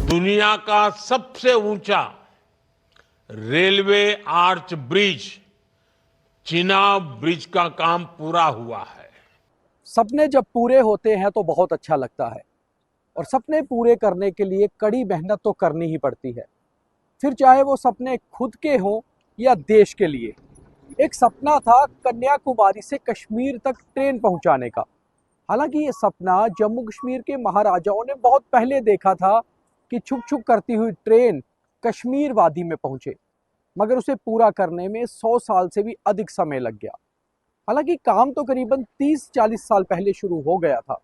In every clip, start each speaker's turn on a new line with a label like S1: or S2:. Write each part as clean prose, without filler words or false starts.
S1: दुनिया का सबसे ऊंचा railway arch bridge Chenab bridge का काम पूरा हुआ है।
S2: सपने जब पूरे होते हैं तो बहुत अच्छा लगता है और सपने पूरे करने के लिए कड़ी मेहनत तो करनी ही पड़ती है, फिर चाहे वो सपने खुद के हों या देश के लिए। एक सपना था कन्याकुमारी से कश्मीर तक ट्रेन पहुंचाने का। हालांकि ये सपना जम्मू कश्मीर के महाराजाओं ने बहुत पहले देखा था कि छुक छुक करती हुई ट्रेन कश्मीर वादी में पहुंचे, मगर उसे पूरा करने में 100 साल से भी अधिक समय लग गया। हालांकि काम तो करीबन 30-40 साल पहले शुरू हो गया था,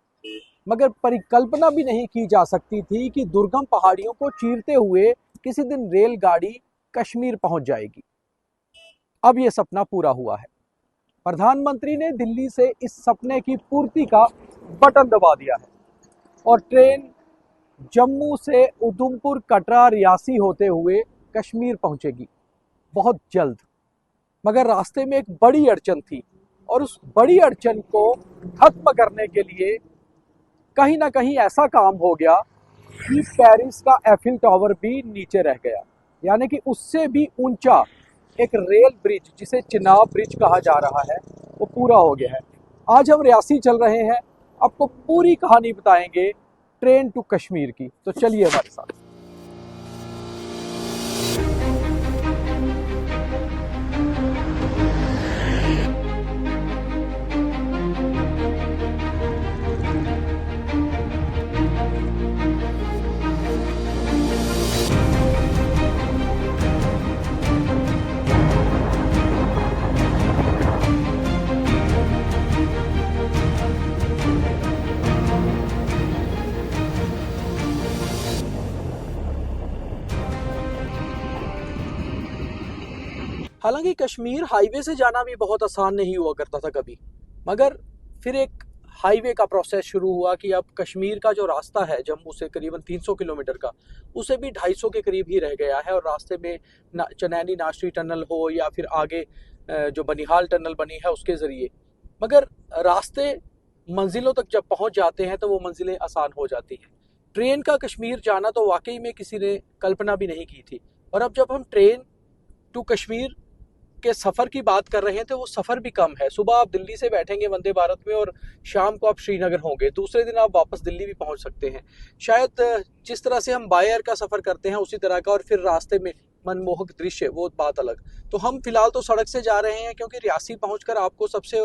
S2: मगर परिकल्पना भी नहीं की जा सकती थी कि दुर्गम पहाड़ियों को चीरते हुए किसी दिन रेलगाड़ी कश्मीर पहुंच जाएगी। अब यह सपना पूरा हुआ है। प्रधानमंत्री ने दिल्ली से इस सपने की पूर्ति का बटन दबा दिया है और ट्रेन जम्मू से उधमपुर, कटरा, रियासी होते हुए कश्मीर पहुंचेगी बहुत जल्द। मगर रास्ते में एक बड़ी अड़चन थी और उस बड़ी अड़चन को खत्म करने के लिए कहीं ना कहीं ऐसा काम हो गया कि पेरिस का एफिल टावर भी नीचे रह गया, यानी कि उससे भी ऊंचा एक रेल ब्रिज जिसे चिनाब ब्रिज कहा जा रहा है वो पूरा हो गया है। आज हम रियासी चल रहे हैं, आपको पूरी कहानी बताएंगे ट्रेन टू कश्मीर की, तो चलिए हमारे साथ। हालांकि कश्मीर हाईवे से जाना भी बहुत आसान नहीं हुआ करता था कभी, मगर फिर एक हाईवे का प्रोसेस शुरू हुआ कि अब कश्मीर का जो रास्ता है जम्मू से करीबन 300 किलोमीटर का, उसे भी 250 के करीब ही रह गया है। और रास्ते में चनैनी नाशरी टनल हो या फिर आगे जो बनिहाल टनल बनी है उसके ज़रिए, मगर रास्ते मंजिलों तक जब पहुंच जाते हैं तो वो मंजिलें आसान हो जाती हैं। ट्रेन का कश्मीर जाना तो वाकई में किसी ने कल्पना भी नहीं की थी। और अब जब हम ट्रेन टू कश्मीर के सफ़र की बात कर रहे हैं तो वो सफ़र भी कम है। सुबह आप दिल्ली से बैठेंगे वंदे भारत में और शाम को आप श्रीनगर होंगे, दूसरे दिन आप वापस दिल्ली भी पहुंच सकते हैं। शायद जिस तरह से हम बाय एयर का सफ़र करते हैं उसी तरह का, और फिर रास्ते में मनमोहक दृश्य, वो बात अलग। तो हम फिलहाल तो सड़क से जा रहे हैं क्योंकि रियासी पहुंचकर आपको सबसे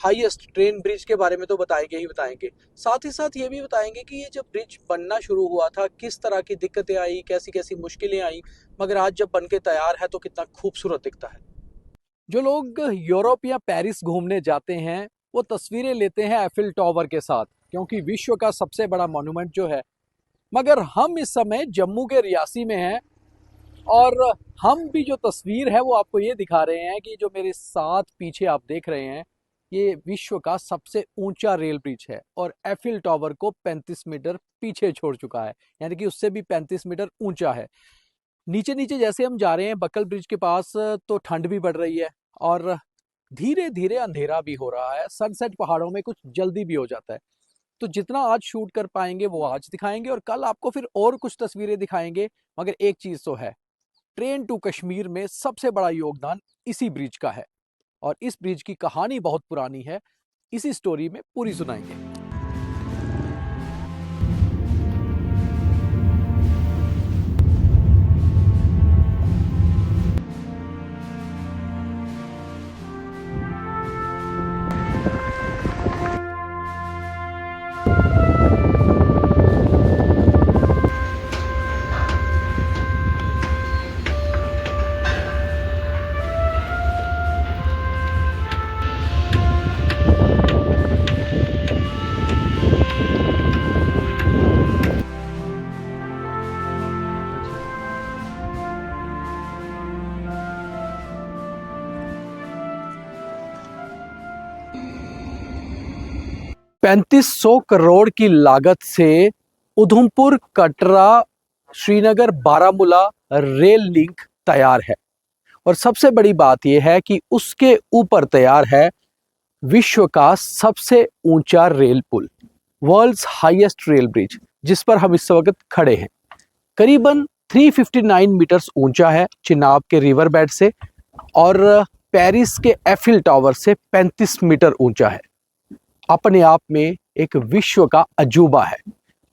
S2: हाईएस्ट ट्रेन ब्रिज के बारे में तो बताएंगे ही बताएंगे। साथ ही साथ ये भी बताएंगे कि ये जब ब्रिज बनना शुरू हुआ था किस तरह की दिक्कतें आई, कैसी कैसी मुश्किलें आई, मगर आज जब बन के तैयार है तो कितना खूबसूरत दिखता है। जो लोग यूरोप या पेरिस घूमने जाते हैं वो तस्वीरें लेते हैं एफिल टावर के साथ, क्योंकि विश्व का सबसे बड़ा मॉन्यूमेंट जो है। मगर हम इस समय जम्मू के रियासी में हैं और हम भी जो तस्वीर है वो आपको ये दिखा रहे हैं कि जो मेरे साथ पीछे आप देख रहे हैं ये विश्व का सबसे ऊंचा रेल ब्रिज है और एफिल टावर को 35 मीटर पीछे छोड़ चुका है, यानी कि उससे भी 35 मीटर ऊंचा है। नीचे नीचे जैसे हम जा रहे हैं बक्कल ब्रिज के पास तो ठंड भी बढ़ रही है और धीरे धीरे अंधेरा भी हो रहा है। सनसेट पहाड़ों में कुछ जल्दी भी हो जाता है। तो जितना आज शूट कर पाएंगे वो आज दिखाएंगे और कल आपको फिर और कुछ तस्वीरें दिखाएंगे। मगर एक चीज तो है, ट्रेन टू कश्मीर में सबसे बड़ा योगदान इसी ब्रिज का है और इस ब्रिज की कहानी बहुत पुरानी है। इसी स्टोरी में पूरी सुनाएंगे। 3500 करोड़ की लागत से उधमपुर, कटरा, श्रीनगर, बारामूला रेल लिंक तैयार है और सबसे बड़ी बात यह है कि उसके ऊपर तैयार है विश्व का सबसे ऊंचा रेल पुल, वर्ल्ड्स हाईएस्ट रेल ब्रिज, जिस पर हम इस वक्त खड़े हैं। करीबन 359 मीटर्स ऊंचा है चिनाब के रिवर बेड से और पेरिस के एफिल टावर से 35 मीटर ऊंचा है। अपने आप में एक विश्व का अजूबा है।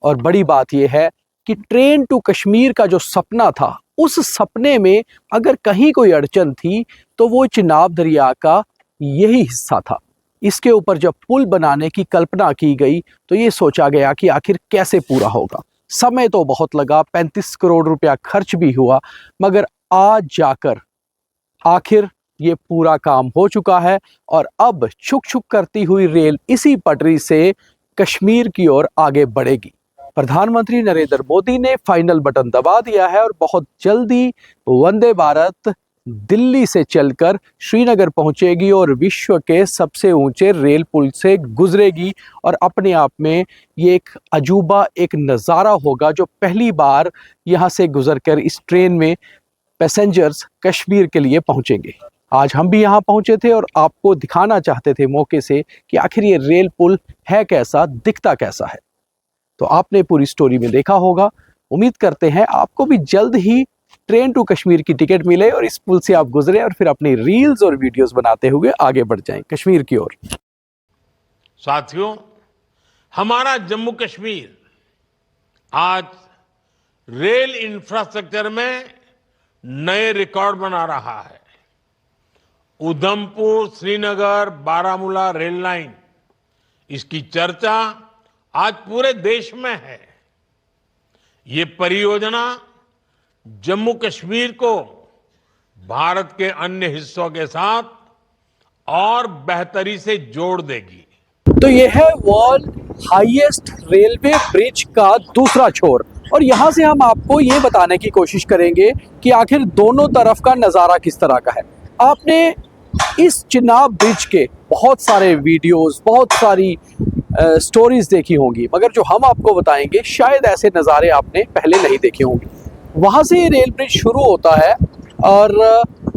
S2: और बड़ी बात यह है कि ट्रेन टू कश्मीर का जो सपना था, उस सपने में अगर कहीं कोई अड़चन थी तो वो चिनाब दरिया का यही हिस्सा था। इसके ऊपर जब पुल बनाने की कल्पना की गई तो ये सोचा गया कि आखिर कैसे पूरा होगा। समय तो बहुत लगा, 35 करोड़ रुपया खर्च भी हुआ, मगर आज जाकर आखिर ये पूरा काम हो चुका है और अब छुक छुक करती हुई रेल इसी पटरी से कश्मीर की ओर आगे बढ़ेगी। प्रधानमंत्री नरेंद्र मोदी ने फाइनल बटन दबा दिया है और बहुत जल्दी वंदे भारत दिल्ली से चलकर श्रीनगर पहुंचेगी और विश्व के सबसे ऊंचे रेल पुल से गुजरेगी। और अपने आप में ये एक अजूबा, एक नज़ारा होगा जो पहली बार यहाँ से गुजरकर इस ट्रेन में पैसेंजर्स कश्मीर के लिए पहुंचेंगे। आज हम भी यहाँ पहुंचे थे और आपको दिखाना चाहते थे मौके से कि आखिर ये रेल पुल है कैसा, दिखता कैसा है। तो आपने पूरी स्टोरी में देखा होगा। उम्मीद करते हैं आपको भी जल्द ही ट्रेन टू कश्मीर की टिकट मिले और इस पुल से आप गुजरे और फिर अपनी रील्स और वीडियोस बनाते हुए आगे बढ़ जाएं कश्मीर की ओर।
S1: साथियों, हमारा जम्मू कश्मीर आज रेल इंफ्रास्ट्रक्चर में नए रिकॉर्ड बना रहा है। उधमपुर श्रीनगर बारामूला रेल लाइन, इसकी चर्चा आज पूरे देश में है। ये परियोजना जम्मू कश्मीर को भारत के अन्य हिस्सों के साथ और बेहतरी से जोड़ देगी।
S2: तो ये है वर्ल्ड हाईएस्ट रेलवे ब्रिज का दूसरा छोर और यहाँ से हम आपको ये बताने की कोशिश करेंगे कि आखिर दोनों तरफ का नज़ारा किस तरह का है। आपने इस चिनाब ब्रिज के बहुत सारे वीडियोस, बहुत सारी स्टोरीज देखी होंगी, मगर जो हम आपको बताएंगे शायद ऐसे नज़ारे आपने पहले नहीं देखे होंगे। वहाँ से ये रेल ब्रिज शुरू होता है और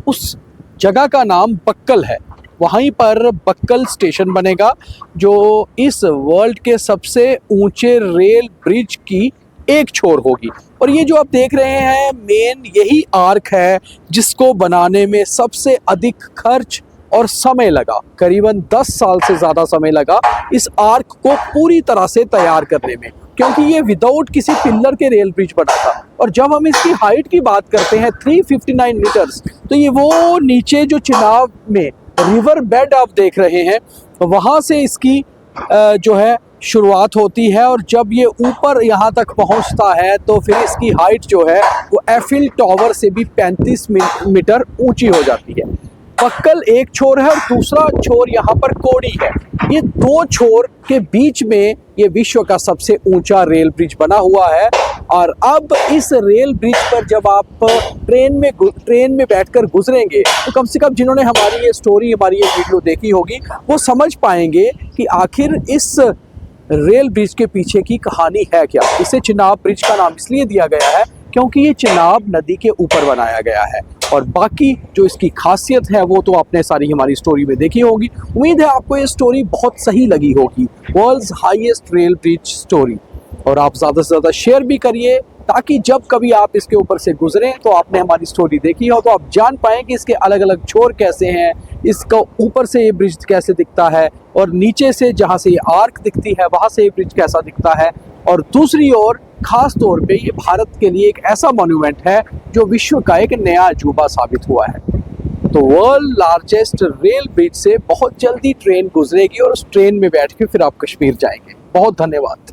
S2: उस जगह का नाम बक्कल है। वहीं पर बक्कल स्टेशन बनेगा जो इस वर्ल्ड के सबसे ऊंचे रेल ब्रिज की एक छोर होगी। और ये जो आप देख रहे हैं मेन यही आर्क है जिसको बनाने में सबसे अधिक खर्च और समय लगा। करीबन 10 साल से ज़्यादा समय लगा इस आर्क को पूरी तरह से तैयार करने में, क्योंकि ये विदाउट किसी पिलर के रेल ब्रिज बना था। और जब हम इसकी हाइट की बात करते हैं 359 मीटर्स, तो ये वो नीचे जो चिनाब में रिवर बेड आप देख रहे हैं वहाँ से इसकी जो है शुरुआत होती है और जब ये ऊपर यहाँ तक पहुँचता है तो फिर इसकी हाइट जो है वो एफिल टावर से भी 35 मीटर ऊंची हो जाती है। बक्कल एक छोर है और दूसरा छोर यहाँ पर कोडी है। ये दो छोर के बीच में ये विश्व का सबसे ऊंचा रेल ब्रिज बना हुआ है। और अब इस रेल ब्रिज पर जब आप ट्रेन में बैठकर गुजरेंगे तो कम से कम जिन्होंने हमारी ये स्टोरी, हमारी ये वीडियो देखी होगी, वो समझ पाएंगे कि आखिर इस रेल ब्रिज के पीछे की कहानी है क्या। इसे चिनाब ब्रिज का नाम इसलिए दिया गया है क्योंकि ये चिनाब नदी के ऊपर बनाया गया है। और बाकी जो इसकी खासियत है वो तो आपने सारी हमारी स्टोरी में देखी होगी। उम्मीद है आपको ये स्टोरी बहुत सही लगी होगी, world's highest rail bridge story. और आप ज़्यादा से ज़्यादा शेयर भी करिए ताकि जब कभी आप इसके ऊपर से गुजरें तो आपने हमारी स्टोरी देखी हो तो आप जान पाएँ कि इसके अलग अलग छोर कैसे हैं, इसका ऊपर से ये ब्रिज कैसे दिखता है और नीचे से जहाँ से ये आर्क दिखती है वहाँ से ये ब्रिज कैसा दिखता है। और दूसरी ओर खास तौर पे ये भारत के लिए एक ऐसा मॉन्यूमेंट है जो विश्व का एक नया अजूबा साबित हुआ है। तो वर्ल्ड लार्जेस्ट रेल ब्रिज से बहुत जल्दी ट्रेन गुजरेगी और उस ट्रेन में बैठ के फिर आप कश्मीर जाएंगे। बहुत धन्यवाद।